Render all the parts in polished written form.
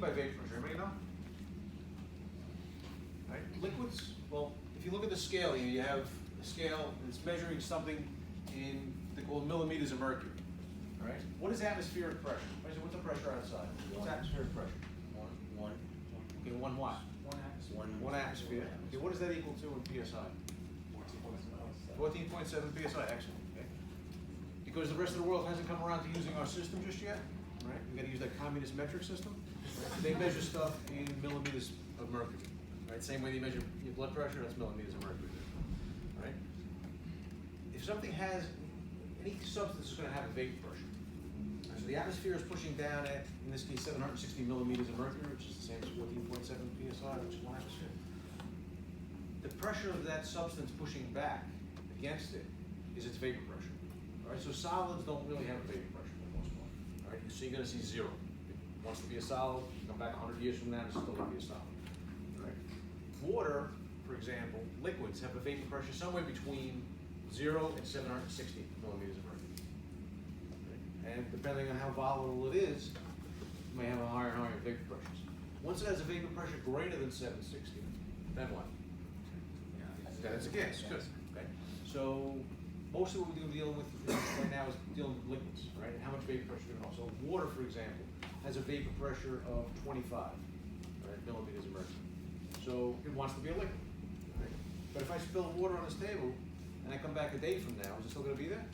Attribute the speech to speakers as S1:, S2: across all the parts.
S1: mean by vapor pressure? Anybody know? Right? Liquids, well, if you look at the scale here, you have a scale that's measuring something in, they call millimeters of mercury. All right? What is atmospheric pressure? What's the pressure outside? What's atmospheric pressure?
S2: One.
S1: Okay, one what? One atmosphere. Okay, what does that equal to in PSI? 14.7 PSI, excellent. Okay. Because the rest of the world hasn't come around to using our system just yet, right? We got to use that communist metric system. Right? They measure stuff in millimeters of mercury, right? Same way they measure your blood pressure, that's millimeters of mercury, right? If something has, any substance is going to have a vapor pressure. Right? So the atmosphere is pushing down at, in this case, 760 millimeters of mercury, which is the same as 14.7 PSI, which is one atmosphere. The pressure of that substance pushing back against it is its vapor pressure. All right, so solids don't really have a vapor pressure for the most part. All right, so you're going to see zero. It wants to be a solid, come back 100 years from now, it's still going to be a solid. All right. Water, for example, liquids have a vapor pressure somewhere between 0 and 760 millimeters of mercury. Okay. And depending on how volatile it is, you may have a higher and higher vapor pressures. Once it has a vapor pressure greater than 760, then what? Then it's a gas. Good. Okay. So most of what we're dealing with right now is dealing with liquids, right? And how much vapor pressure you know. So water, for example, has a vapor pressure of 25 millimeters of mercury. So it wants to be a liquid. Right? But if I spill water on this table and I come back a day from now, is it still going to be there?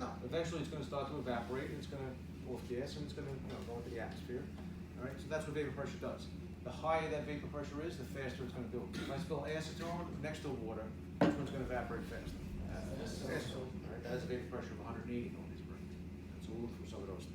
S1: No. Eventually, it's going to start to evaporate, and it's going to off gas, and it's going to go into the atmosphere. All right. So that's what vapor pressure does. The higher that vapor pressure is, the faster it's going to do. If I spill acetone next to water, which one's going to evaporate faster? Acetone. Right? That has a vapor pressure of 180 millimeters of mercury. So we'll look for some of those.